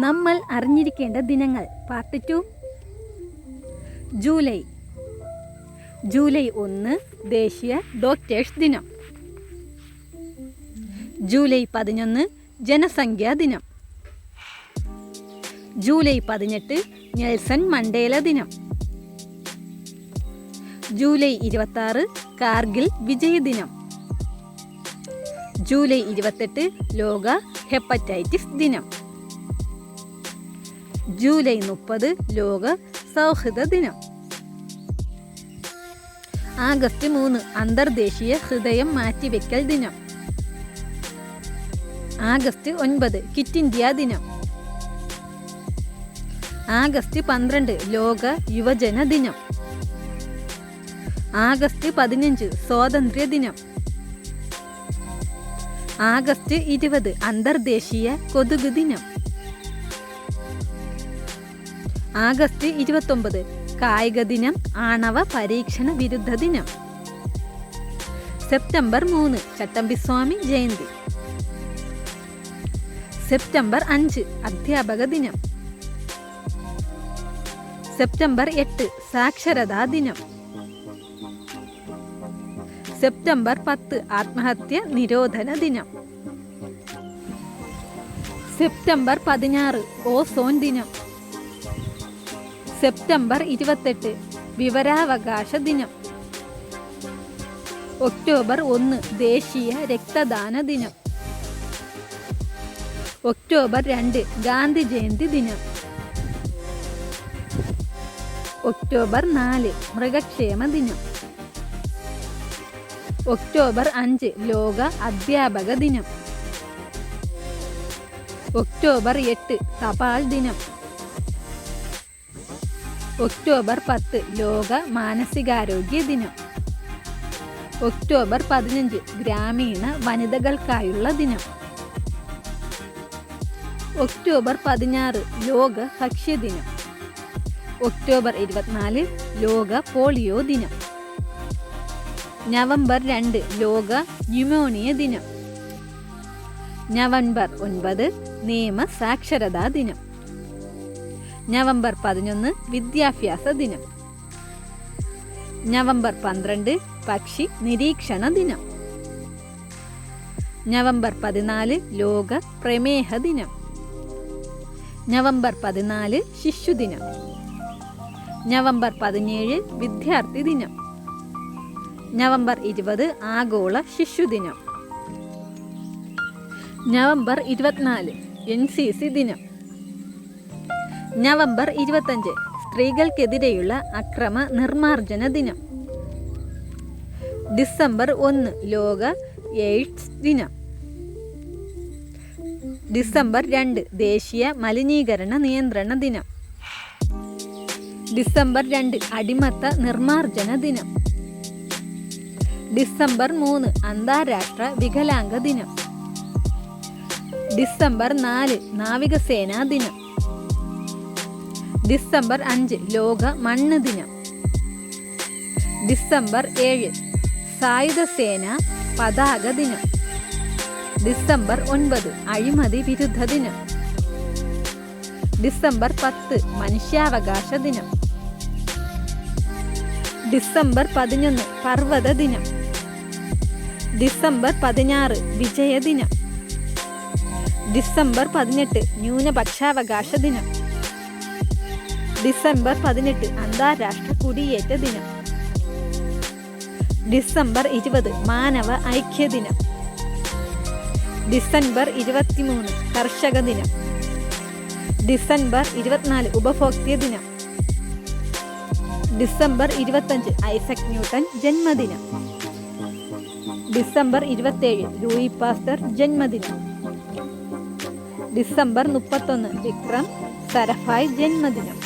നമ്മൾ അറിഞ്ഞിരിക്കേണ്ട ദിനങ്ങൾ പാർട്ട് 2. ജൂലൈ 1 ദേശീയ ഡോക്ടേഴ്സ് ദിനം. ജൂലൈ 11 ജനസംഖ്യാ ദിനം. ജൂലൈ 18 നെൽസൺ മണ്ടേല ദിനം. ജൂലൈ 26 കാർഗിൽ വിജയ് ദിനം. ജൂലൈ 28 ലോക ഹെപ്പറ്റൈറ്റിസ് ദിനം. ജൂലൈ 30 ലോക സൗഹൃദ ദിനം. ആഗസ്റ്റ് 3 അന്തർദേശീയ ഹൃദയം മാറ്റിവെക്കൽ ദിനം. ആഗസ്റ്റ് 9 ക്വിറ്റ് ഇന്ത്യ ദിനം. ആഗസ്റ്റ് 12 ലോക യുവജന ദിനം. ആഗസ്റ്റ് 15 സ്വാതന്ത്ര്യ ദിനം. ആഗസ്റ്റ് 20 അന്തർദേശീയ കൊതുക് ദിനം. ആഗസ്റ്റ് 29 കായിക ദിനം, ആണവ പരീക്ഷണ വിരുദ്ധ ദിനം. സെപ്റ്റംബർ 3 ചട്ടമ്പിസ്വാമി ജയന്തി. സെപ്റ്റംബർ 5 അധ്യാപക ദിനം. സെപ്റ്റംബർ 8 സാക്ഷരതാ ദിനം. സെപ്റ്റംബർ 10 ആത്മഹത്യ നിരോധന ദിനം. സെപ്റ്റംബർ 16 ഓസോൺ ദിനം. സെപ്റ്റംബർ 28 വിവരാവകാശ ദിനം. ഒക്ടോബർ 1 ദേശീയ രക്തദാന ദിനം. ഒക്ടോബർ 2 ഗാന്ധി ജയന്തി ദിനം. ഒക്ടോബർ 4 മൃഗക്ഷേമ ദിനം. ഒക്ടോബർ 5 ലോക അധ്യാപക ദിനം. ഒക്ടോബർ 8 തപാൽ ദിനം. ഒക്ടോബർ 10 ലോക മാനസികാരോഗ്യ ദിനം. ഒക്ടോബർ 15 ഗ്രാമീണ വനിതകൾക്കായുള്ള ദിനം. ഒക്ടോബർ 16 ലോക ഭക്ഷ്യദിനം. ഒക്ടോബർ 24 ലോക പോളിയോ ദിനം. നവംബർ 2 ലോക ന്യൂമോണിയ ദിനം. നവംബർ 9 നിയമ സാക്ഷരതാ ദിനം. നവംബർ 11 വിദ്യാഭ്യാസ ദിനം. നവംബർ 12 പക്ഷി നിരീക്ഷണ ദിനം. നവംബർ 14 ലോക പ്രമേഹ ദിനം. നവംബർ 14 ശിശുദിനം. നവംബർ 17 വിദ്യാർത്ഥി ദിനം. നവംബർ 20 ആഗോള ശിശുദിനം. നവംബർ 24 NCC ദിനം. നവംബർ 25 സ്ത്രീകൾക്കെതിരെയുള്ള അക്രമ നിർമാർജന ദിനം. ഡിസംബർ 1 ലോക എയ്ഡ്സ് ദിനം. ഡിസംബർ 2 ദേശീയ മലിനീകരണ നിയന്ത്രണ ദിനം. ഡിസംബർ 2 അടിമത്ത നിർമാർജന ദിനം. ഡിസംബർ 3 അന്താരാഷ്ട്ര വികലാംഗ ദിനം. ഡിസംബർ 4 നാവികസേനാ ദിനം. ഡിസംബർ 5 ലോക മണ്ണ് ദിനം. ഡിസംബർ 7 സായുധ സേന പതാക ദിനം. ഡിസംബർ 9 അഴിമതി വിരുദ്ധ ദിനം. ഡിസംബർ 10 മനുഷ്യാവകാശ ദിനം. ഡിസംബർ 11 പർവ്വത ദിനം. ഡിസംബർ 16 വിജയദിനം. ഡിസംബർ 18 ന്യൂനപക്ഷാവകാശ ദിനം. ഡിസംബർ 18 അന്താരാഷ്ട്ര കുടിയേറ്റ ദിനം. ഡിസംബർ 20 മാനവ ഐക്യ ദിനം. ഡിസംബർ 23 കർഷക ദിനം. ഡിസംബർ 24 ഉപഭോക്തൃ ദിനം. ഡിസംബർ 25 ഐസക് ന്യൂട്ടൻ ജന്മദിനം. ഡിസംബർ 27 ലൂയി പാസ്റ്റർ ജന്മദിനം. ഡിസംബർ 31 വിക്രം സരഭായ് ജന്മദിനം.